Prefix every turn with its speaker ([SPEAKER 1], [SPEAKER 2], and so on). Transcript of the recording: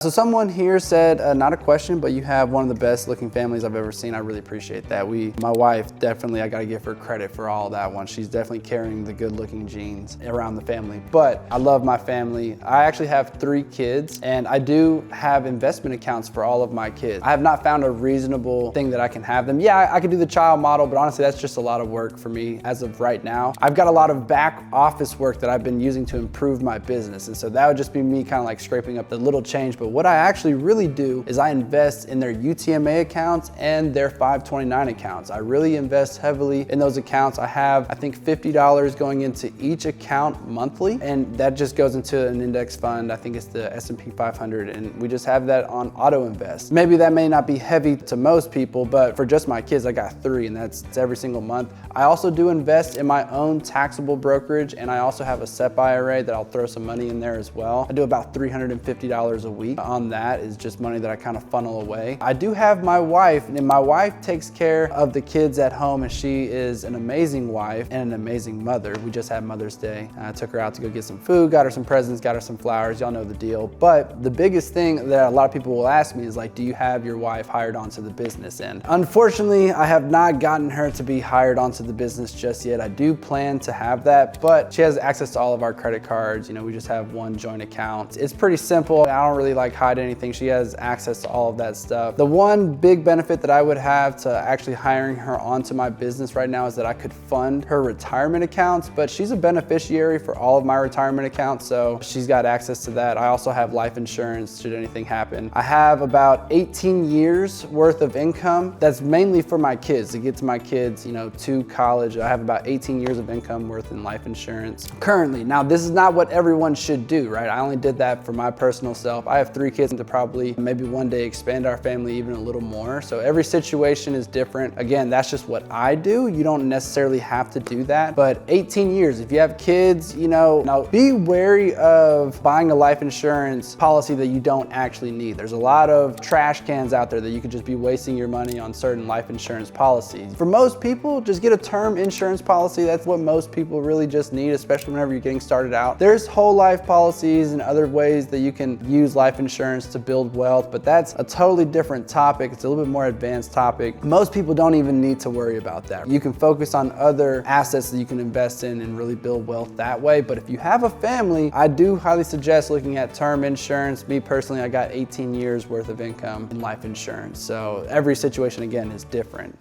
[SPEAKER 1] So someone here said, not a question, but you have one of the best looking families I've ever seen. I really appreciate that. My wife, definitely, I gotta give her credit for all that one. She's definitely carrying the good looking genes around the family. But I love my family. I actually have 3 kids, and I do have investment accounts for all of my kids. I have not found a reasonable thing that I can have them. Yeah, I could do the child model, but honestly, that's just a lot of work for me as of right now. I've got a lot of back office work that I've been using to improve my business. And so that would just be me kind of like scraping up the little change. But what I actually really do is I invest in their UTMA accounts and their 529 accounts. I really invest heavily in those accounts. I have, I think, $50 going into each account monthly, and that just goes into an index fund. I think it's the S&P 500, and we just have that on auto invest. Maybe that may not be heavy to most people, but for just my kids, I got 3, and that's every single month. I also do invest in my own taxable brokerage, and I also have a SEP IRA that I'll throw some money in there as well. I do about $350 a week on that. Is just money that I kind of funnel away. I do have my wife, and my wife takes care of the kids at home, and she is an amazing wife and an amazing mother. We just had Mother's Day. I took her out to go get some food, got her some presents, got her some flowers. Y'all know the deal. But the biggest thing that a lot of people will ask me is like, do you have your wife hired onto the business? And unfortunately, I have not gotten her to be hired onto the business just yet. I do plan to have that, but she has access to all of our credit cards. You know, we just have one joint account. It's pretty simple. I don't really like hide anything. She has access to all of that stuff. The one big benefit that I would have to actually hiring her onto my business right now is that I could fund her retirement accounts, but she's a beneficiary for all of my retirement accounts, so she's got access to that. I also have life insurance should anything happen. I have about 18 years worth of income. That's mainly for my kids, to get to my kids, you know, to college. I have about 18 years of income worth in life insurance currently. Now, this is not what everyone should do, right? I only did that for my personal self. I have 3 kids to probably maybe one day expand our family even a little more. So every situation is different. Again, that's just what I do. You don't necessarily have to do that. But 18 years, if you have kids, you know, now be wary of buying a life insurance policy that you don't actually need. There's a lot of trash cans out there that you could just be wasting your money on certain life insurance policies. For most people, just get a term insurance policy. That's what most people really just need, especially whenever you're getting started out. There's whole life policies and other ways that you can use life insurance to build wealth, but that's a totally different topic. It's a little bit more advanced topic. Most people don't even need to worry about that. You can focus on other assets that you can invest in and really build wealth that way. But if you have a family, I do highly suggest looking at term insurance. Me personally, I got 18 years worth of income in life insurance. So every situation, again, is different.